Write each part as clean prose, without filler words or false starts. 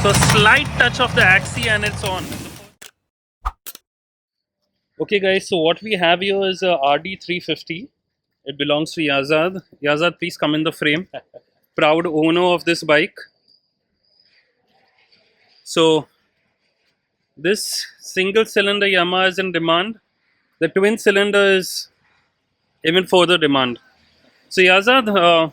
So slight touch of the axis and it's on. Okay guys, so what we have here is a RD 350. It belongs to Yazad. Yazad, please come in the frame. Proud owner of this bike. So this single cylinder Yamaha is in demand. The twin cylinder is even further demand. So Yazad,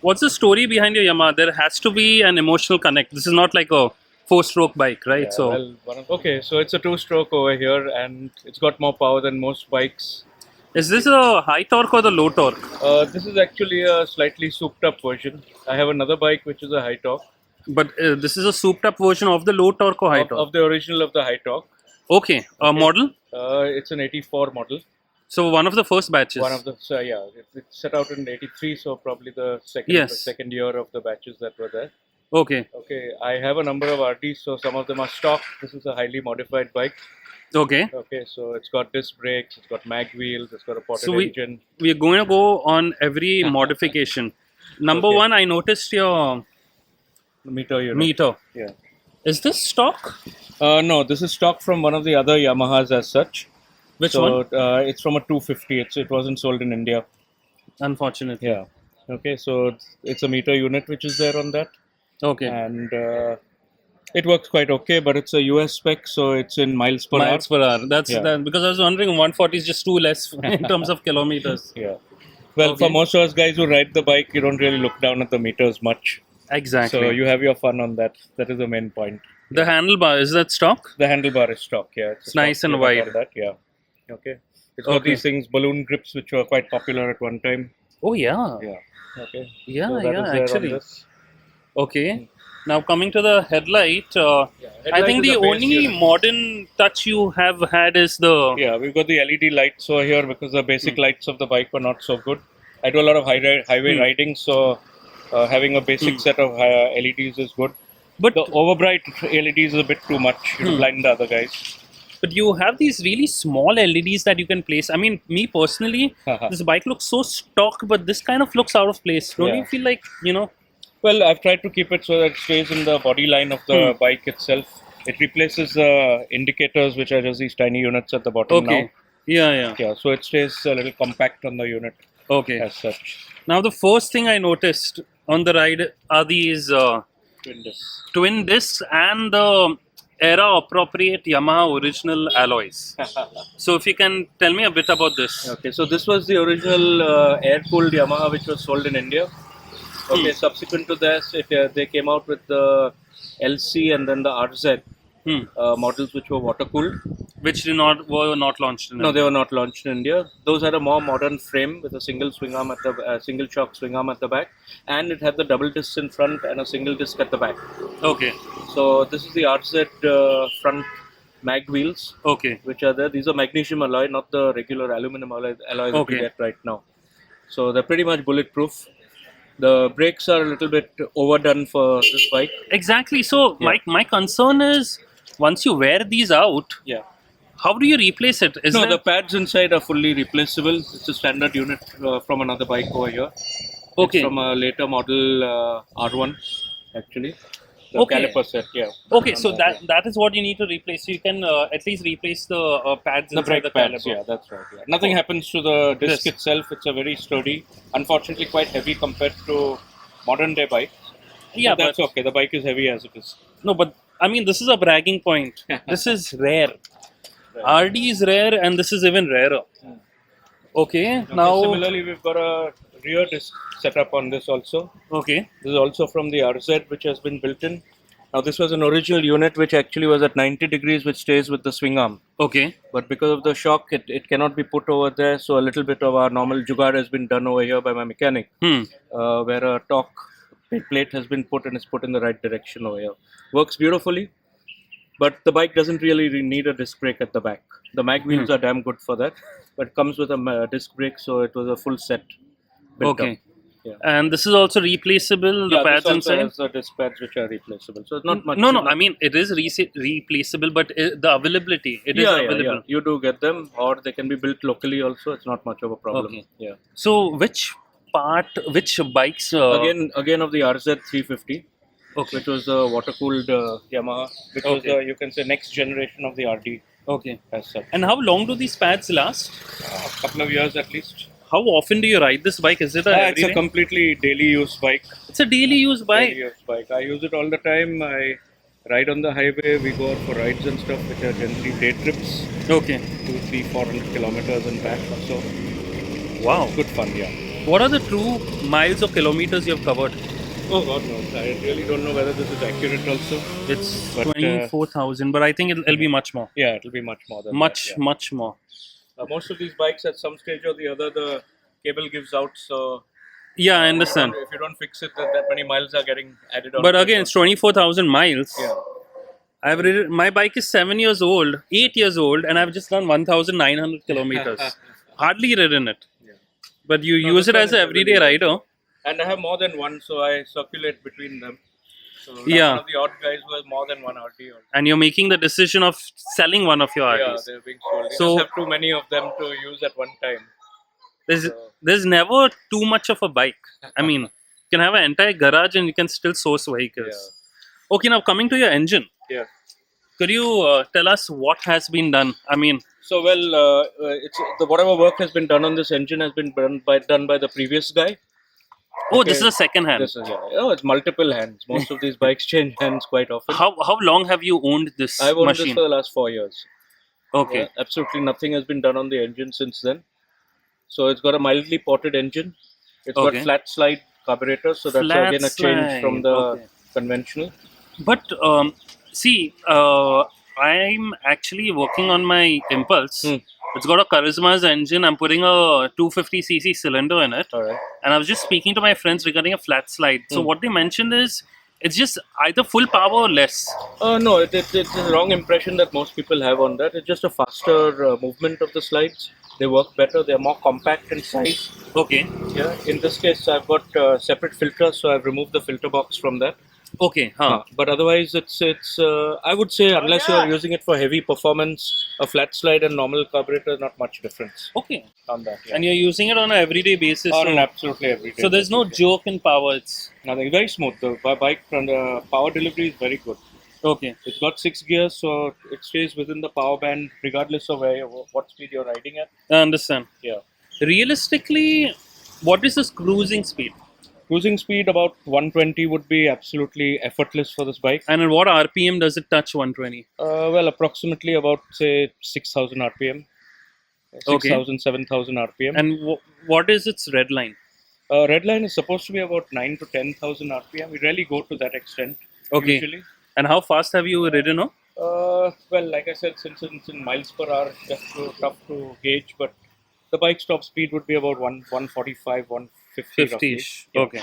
what's the story behind your Yamaha? There has to be an emotional connect. This is not like a 4-stroke bike, right? Yeah, so okay, so it's a 2-stroke over here, and it's got more power than most bikes. is this a high torque or the low torque? This is actually a slightly souped up version. I have another bike which is a high torque. But this is a souped up version of the low torque or high torque? Of the original of the high torque. Okay, model? It's an 84 model. So one of the first batches? One of the, yeah, it's set out in 83, so probably the second year of the batches that were there. Okay. Okay, I have a number of RDs, so some of them are stock. This is a highly modified bike. Okay. Okay, so it's got disc brakes, it's got mag wheels, it's got a potted engine. We are going to go on every modification. Number one, I noticed your meter unit. Meter. Yeah. Is this stock? No, this is stock from one of the other Yamahas as such. Which one? It's from a 250. It wasn't sold in India. Unfortunately. Yeah. Okay, so it's a meter unit which is there on that. Okay. And it works quite okay, but it's a US spec, so it's in miles per hour. Miles per hour. That's that, because I was wondering 140 is just too less in terms of kilometers. Yeah. Well, for most of us guys who ride the bike, you don't really look down at the meters much. Exactly. So you have your fun on that. That is the main point. The handlebar, is that stock? The handlebar is stock, yeah. It's nice and wide. That, yeah. Okay. It's got these things, balloon grips, which were quite popular at one time. Oh, yeah. Yeah. Okay. Yeah, so actually. Okay. Now coming to the headlight, I think the only modern touch you have had is the... Yeah, we've got the LED lights over here because the basic lights of the bike were not so good. I do a lot of highway riding, so having a basic set of LEDs is good. But the overbright LEDs is a bit too much. It'll blind the other guys. But you have these really small LEDs that you can place. I mean, me personally, this bike looks so stock, but this kind of looks out of place. Don't you feel like, you know... Well, I've tried to keep it so that it stays in the body line of the bike itself. It replaces the indicators, which are just these tiny units at the bottom now. Yeah, so it stays a little compact on the unit. Okay. As such. Now, the first thing I noticed on the ride are these twin discs and the era-appropriate Yamaha original alloys. So, if you can tell me a bit about this. Okay, so this was the original air-cooled Yamaha which was sold in India. Okay, subsequent to this, they came out with the LC and then the RZ models which were water-cooled. Which were not launched in India. No, they were not launched in India. Those had a more modern frame with a single swing arm at the single shock swing arm at the back, and it had the double discs in front and a single disc at the back. Okay. So this is the RZ front mag wheels. Okay. Which are there. These are magnesium alloy, not the regular aluminum alloy that we get right now. So they're pretty much bulletproof. The brakes are a little bit overdone for this bike. Exactly. So my concern is, once you wear these out, how do you replace it? The pads inside are fully replaceable. It's a standard unit from another bike over here. Okay. It's from a later model R1, actually. The caliper set, Okay, so that is what you need to replace. So you can at least replace the pads inside the pads, caliper. yeah, that's right. Yeah. Nothing happens to the disc itself. It's a very sturdy, unfortunately quite heavy compared to modern day bikes. Yeah, but that's okay. The bike is heavy as it is. No, but I mean, this is a bragging point. This is rare. RD is rare, and this is even rarer. Okay, now similarly, we've got a rear disc setup on this also. Okay. This is also from the RZ, which has been built in. Now, this was an original unit which actually was at 90 degrees, which stays with the swing arm. Okay. But because of the shock, it cannot be put over there. So a little bit of our normal jugaad has been done over here by my mechanic, where a torque plate has been put and is put in the right direction over here. Works beautifully, but the bike doesn't really need a disc brake at the back. The mag wheels are damn good for that, but it comes with a disc brake, so it was a full set. Okay. Yeah. And this is also replaceable, the Yeah, pads this also inside? has the disc pads which are replaceable. So it's not much. No, I mean, it is replaceable, but the availability, it is Yeah. available. You do get them, or they can be built locally also. It's not much of a problem. Okay. Yeah. So, which bikes? Again of the RZ 350, Okay. which was the water-cooled Yamaha, which was Okay. the, you can say, next generation of the RD Okay. as such. And how long do these pads last? A couple of years at least. How often do you ride this bike? Is it a It's a everyday? completely daily use bike. It's a daily use bike. Daily use bike. I use it all the time. I ride on the highway. We go out for rides and stuff, which are generally day trips, Okay. 200, 300, 400 kilometers and back or so. Wow. Good fun, yeah. What are the true miles or kilometers you have covered? Oh God knows. I really don't know whether this is accurate also. It's But, 24,000, but I think it'll be much more. Yeah, it'll be much more than Much, that. Yeah. much more. Most of these bikes, at some stage or the other, the cable gives out. So Yeah, I understand. if you don't fix it, that many miles are getting added on. But again, it's 24,000 miles. Yeah. I've ridden, my bike is 7 years old, 8 years old, and I've just done 1,900 kilometers. Hardly ridden it. Yeah. But you No, use this it one as an is everyday really rider. And I have more than one, so I circulate between them. So I'm Yeah. one of the odd guys who has more than one RT. Also. And you're making the decision of selling one of your Yeah, RTs. they're being sold. You So- just have too many of them to use at one time. There's never too much of a bike. I mean, you can have an entire garage and you can still source vehicles. Okay, now coming to your engine. Yeah. Could you tell us what has been done? I mean, So it's whatever work has been done on this engine has been done by the previous guy. this is a second hand. This is it's multiple hands. Most of these bikes change hands quite often. How long have you owned this I've owned machine? this for the last 4 years. Okay. Yeah, absolutely nothing has been done on the engine since then. So it's got a mildly ported engine. It's got flat slide carburettor, so that's Flat again a change from the slide, okay. conventional. But see, I'm actually working on my Impulse. It's got a Charisma's engine. I'm putting a 250cc cylinder in it. All right. And I was just speaking to my friends regarding a flat slide. So what they mentioned is it's just either full power or less. No, it's a wrong impression that most people have on that. It's just a faster movement of the slides. They work better. They're more compact in size. Okay. Yeah. In this case, I've got separate filters, so I've removed the filter box from that. Okay. But otherwise, it's I would say unless you're using it for heavy performance, a flat slide and normal carburetor, not much difference Okay. on that. Yeah. And you're using it on an everyday basis. On so, an absolutely everyday. so there's no joke in power. It's nothing. Very smooth. The bike from the power delivery is very good. okay. It's got 6 gears, so it stays within the power band regardless of what speed you're riding at. I understand. Yeah. Realistically, what is this cruising speed? Cruising speed about 120 would be absolutely effortless for this bike. And at what RPM does it touch 120? Well, approximately about say 6,000 RPM. 6,000, 7,000 RPM. And what is its red line? Red line is supposed to be about 9 to 10,000 RPM. We rarely go to that extent. Okay. Usually. And how fast have you ridden? No? Well, like I said, since it's in miles per hour, it's just so tough to gauge. But the bike's top speed would be about 145, 150. 50-ish. Yeah. Okay.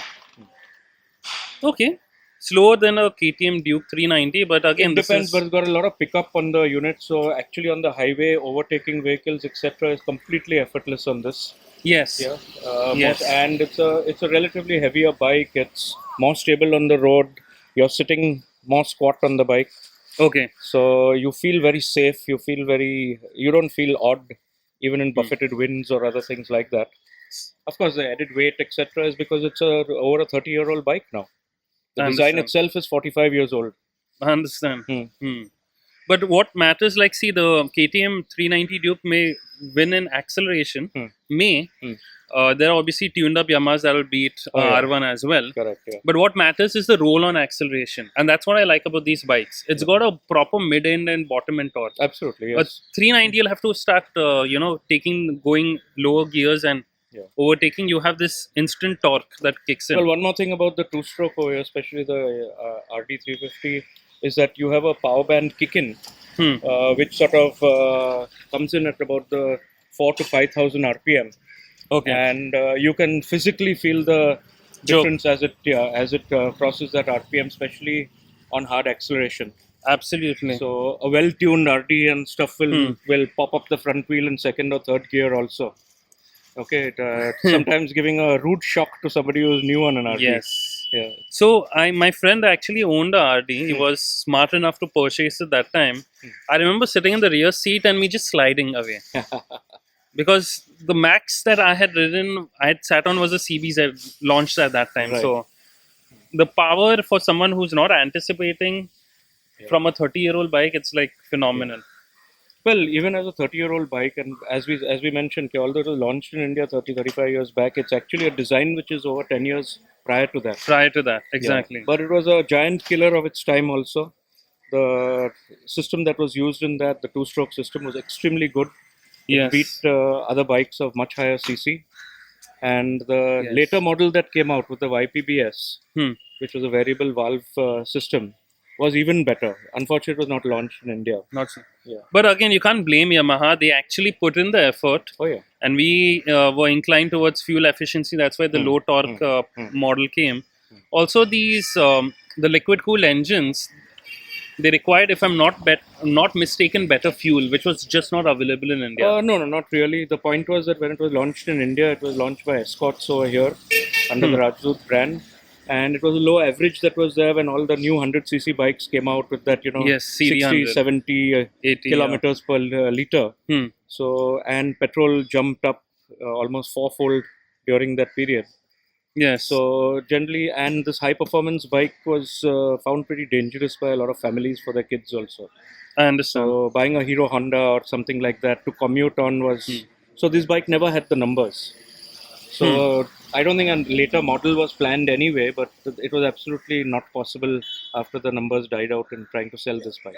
Okay. Slower than a KTM Duke 390, but again, It depends, but it's got a lot of pickup on the unit. So actually, on the highway, overtaking vehicles, etc., is completely effortless on this. Yes. Yeah. Yes. And it's a relatively heavier bike. It's more stable on the road. You're sitting more squat on the bike. Okay. So you feel very safe. You don't feel odd, even in buffeted winds or other things like that. Of course, the added weight, etc., is because it's over a 30-year-old bike now. The design itself is 45 years old. I understand. But what matters, like, see, the KTM 390 Duke may win in acceleration. There are obviously tuned up Yamahas that will beat R1 as well. Correct, yeah. But what matters is the roll on acceleration. And that's what I like about these bikes. It's got a proper mid end and bottom end torque. Absolutely, yes. But 390, you'll have to start, going lower gears and overtaking. You have this instant torque that kicks in. Well, one more thing about the two-stroke over here, especially the RD350, is that you have a power band kick-in, which sort of comes in at about the 4,000 to 5,000 RPM. Okay. And you can physically feel the difference as it crosses that RPM, especially on hard acceleration. Absolutely. So a well-tuned RD and stuff will pop up the front wheel in second or third gear also. Okay, sometimes giving a rude shock to somebody who's new on an RD. Yes. Yeah. So my friend actually owned a RD. He was smart enough to purchase it that time. I remember sitting in the rear seat and me just sliding away. Because the max that I had sat on was a CBs that launched at that time. Right. So the power for someone who's not anticipating from a 30-year-old bike, it's like phenomenal. Well, even as a 30-year-old bike, and as we mentioned, although it was launched in India 35 years back, it's actually a design which is over 10 years prior to that. Prior to that, exactly. Yeah. But it was a giant killer of its time also. The system that was used in that, the two-stroke system, was extremely good. It beat other bikes of much higher CC. And the later model that came out with the YPBS, which was a variable valve system, was even better. Unfortunately, it was not launched in India. Not so. Yeah. But again, you can't blame Yamaha. They actually put in the effort. Oh, yeah. And we were inclined towards fuel efficiency. That's why the low torque model came. Also, these the liquid cooled engines, they required, if I'm not mistaken, better fuel, which was just not available in India. No, not really. The point was that when it was launched in India, it was launched by Escorts over here under the Rajdoot brand. And it was a low average that was there when all the new 100cc bikes came out with that, 60, 70, 80 kilometers per liter. So, and petrol jumped up almost fourfold during that period. Yes. So generally, and this high performance bike was found pretty dangerous by a lot of families for their kids also. I understand. So buying a Hero Honda or something like that to commute on was... So this bike never had the numbers. So I don't think a later model was planned anyway, but it was absolutely not possible after the numbers died out in trying to sell this bike.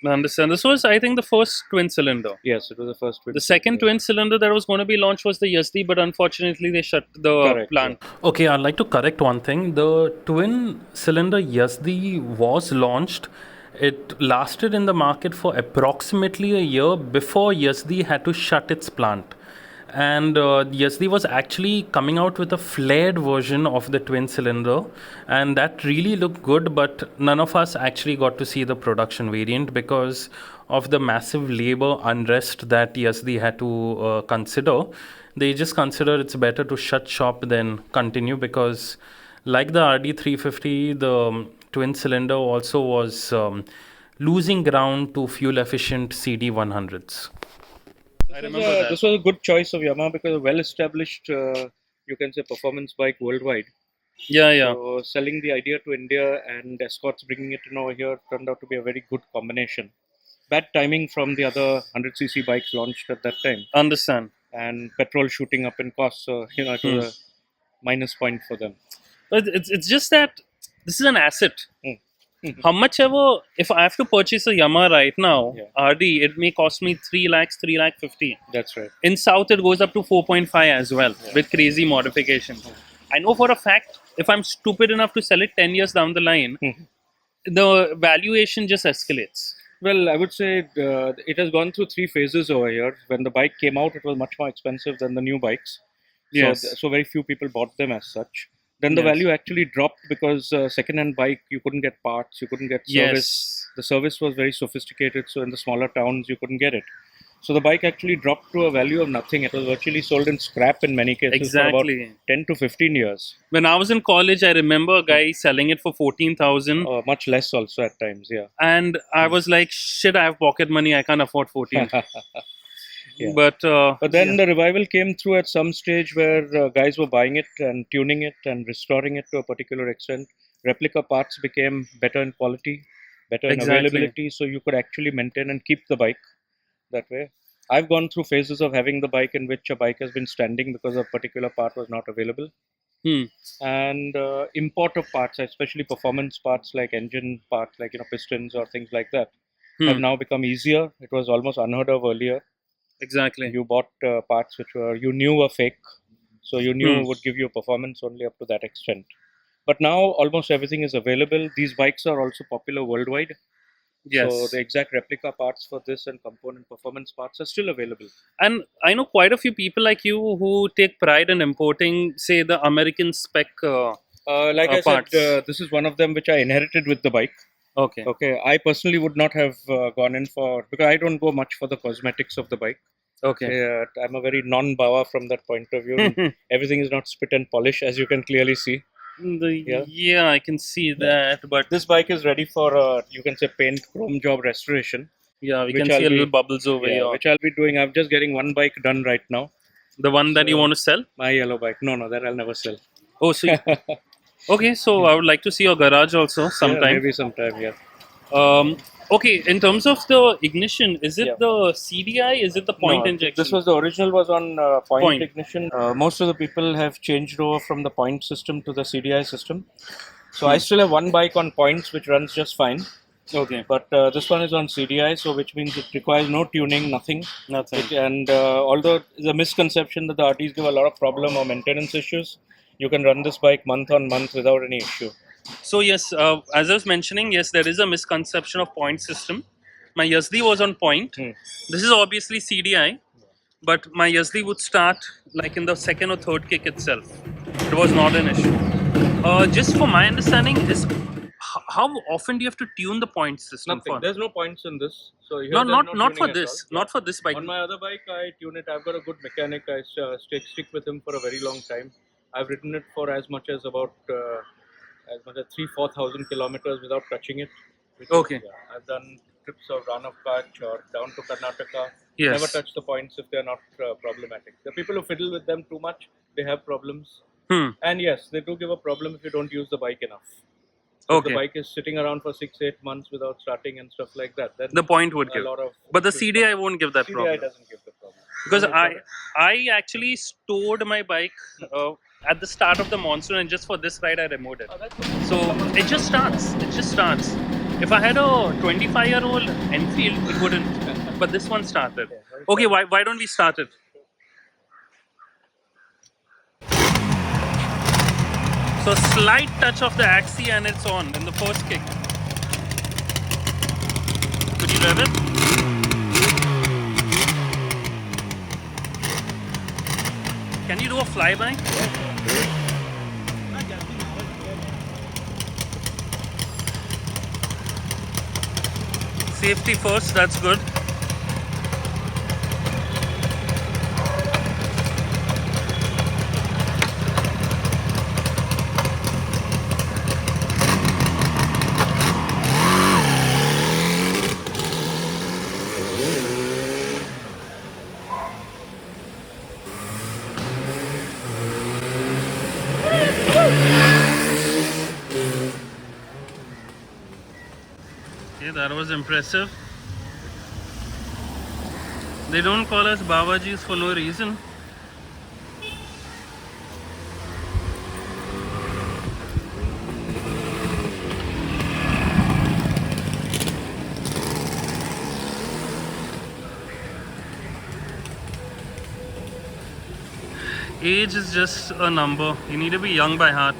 I understand. This was, I think, the first twin cylinder. Yes, it was the first twin. The second twin cylinder that was going to be launched was the Yezdi, but unfortunately they shut the plant. Yeah. Okay, I'd like to correct one thing. The twin cylinder Yezdi was launched. It lasted in the market for approximately a year before Yezdi had to shut its plant. And Yezdi was actually coming out with a flared version of the twin cylinder, and that really looked good, but none of us actually got to see the production variant because of the massive labor unrest that Yezdi had to consider. They just considered it's better to shut shop than continue because, like the RD350, the twin cylinder also was losing ground to fuel efficient CD100s. I remember that. This was a good choice of Yamaha because a well-established, you can say, performance bike worldwide. Yeah. So selling the idea to India and Escorts bringing it in over here turned out to be a very good combination. Bad timing from the other 100cc bikes launched at that time. Understand. And petrol shooting up in cost, so it was a minus point for them. But it's just that this is an asset. How much ever, if I have to purchase a Yamaha right now, RD, it may cost me 3 lakhs, 3 lakh 50. That's right. In South, it goes up to 4.5 as well with crazy modifications. I know for a fact, if I'm stupid enough to sell it 10 years down the line, the valuation just escalates. Well, I would say it has gone through 3 phases over here. When the bike came out, it was much more expensive than the new bikes. Yes. So very few people bought them as such. Then the value actually dropped because second-hand bike, you couldn't get parts, you couldn't get service. The service was very sophisticated, so in the smaller towns, you couldn't get it. So the bike actually dropped to a value of nothing. It was virtually sold in scrap in many cases for about 10 to 15 years. When I was in college, I remember a guy selling it for 14,000. Much less also at times, yeah. And I was like, shit, I have pocket money, I can't afford 14. But then the revival came through at some stage where guys were buying it and tuning it and restoring it to a particular extent. Replica parts became better in quality, better in availability, so you could actually maintain and keep the bike that way. I've gone through phases of having the bike in which a bike has been standing because a particular part was not available. And import of parts, especially performance parts like engine parts, like pistons or things like that, have now become easier. It was almost unheard of earlier. Exactly. You bought parts which you knew were fake, so you knew would give you performance only up to that extent. But now almost everything is available. These bikes are also popular worldwide. Yes. So the exact replica parts for this and component performance parts are still available. And I know quite a few people like you who take pride in importing, say, the American Spec like I parts. said, this is one of them which I inherited with the bike. Okay. I personally would not have gone in for, because I don't go much for the cosmetics of the bike. Okay. I'm a very non-bawa from that point of view. Everything is not spit and polish, as you can clearly see. Yeah, I can see that, but This bike is ready for you can say paint chrome job restoration. yeah, we which can I'll see a little be- bubbles over Yeah, here. which I'll be doing. I'm just getting one bike done right now. The one that you So- want to sell? My yellow bike. No, that I'll never sell. Oh, so okay. So I would like to see your garage also Yeah, sometime. maybe sometime. Yeah. Okay, in terms of the ignition, is it Yeah. the CDI? Is it the point No, injection? this was the original was on point, Point. ignition. Most of the people have changed over from the point system to the CDI system. So I still have one bike on points which runs just fine. Okay, But this one is on CDI, so which means it requires no tuning, nothing. nothing. And although it's a misconception that the RTs give a lot of problem or maintenance issues, you can run this bike month on month without any issue. So yes, as I was mentioning, yes, there is a misconception of point system. My Yezdi was on point. This is obviously CDI, but my Yezdi would start like in the second or third kick itself. It was not an issue. Just for my understanding, is how often do you have to tune the point system Nothing. for? There's no points in this. So here No, there's not for tuning at this, all. not for this bike. On my other bike, I tune it. I've got a good mechanic. I stick with him for a very long time. I've ridden it for as much as about 3,000-4,000 kilometers without touching it. Okay. I've done trips of Run of Kutch or down to Karnataka. Yes. Never touch the points if they're not problematic. The people who fiddle with them too much, they have problems. And yes, they do give a problem if you don't use the bike enough. So if Okay. the bike is sitting around for 6-8 months without starting and stuff like that, then The point would a give, lot of but the issues CDI won't give that CDI problem. doesn't give the problem. Because I actually stored my bike at the start of the monsoon, and just for this ride I removed it. So it just starts. It just starts. If I had a 25-year-old Enfield, it wouldn't. But this one started. Okay, why don't we start it? So slight touch of the axis and it's on in the first kick. Could you rev it? Can you do a flyby? Safety first, that's good. Okay, that was impressive. They don't call us Babajis for no reason. Age is just a number. You need to be young by heart.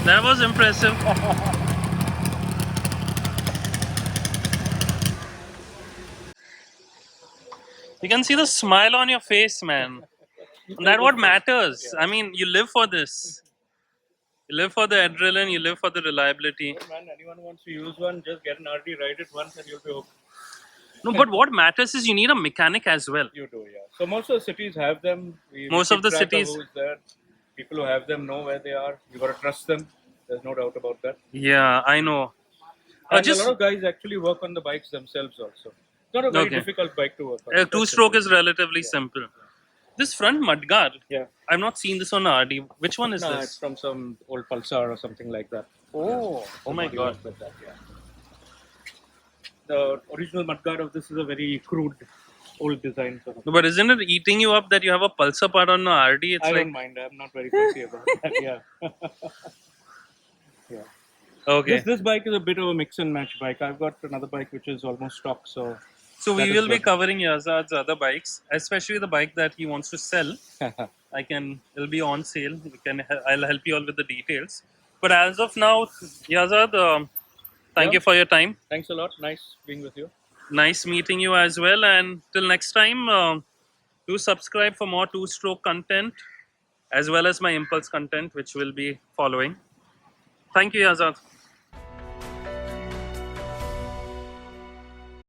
That was impressive. You can see the smile on your face, man. And that's what matters. I mean, you live for this. You live for the adrenaline, you live for the reliability. Well, man, anyone who wants to use one, just get an RD, ride it once, and you'll be hooked. No, but what matters is you need a mechanic as well. You do, yeah. So most of the cities have them. Most of the keep track cities- who's there. People who have them know where they are. You got to trust them. There's no doubt about that. Yeah, I know. And Just a lot of guys actually work on the bikes themselves also. It's not a very Okay. difficult bike to work on. a It's quite two-stroke simple. is relatively simple. This front mudguard, Yeah. I've not seen this on RD. Which one is No, this? it's from some old Pulsar or something like that. Oh my Somebody god. worked with that, yeah. The original mudguard of this is a very crude old design. Sort of. No, but isn't it eating you up that you have a pulsar part on a RD? It's I like don't mind. I'm not very fussy about that. Yeah. Yeah. okay. This bike is a bit of a mix and match bike. I've got another bike which is almost stock, so So we that is will be good. covering Yazad's other bikes, especially the bike that he wants to sell. It'll be on sale. I'll help you all with the details. But as of now, Yazad, thank Yeah. you for your time. Thanks a lot. Nice being with you. Nice meeting you as well. And till next time, do subscribe for more two-stroke content as well as my impulse content, which will be following. Thank you, Yazad.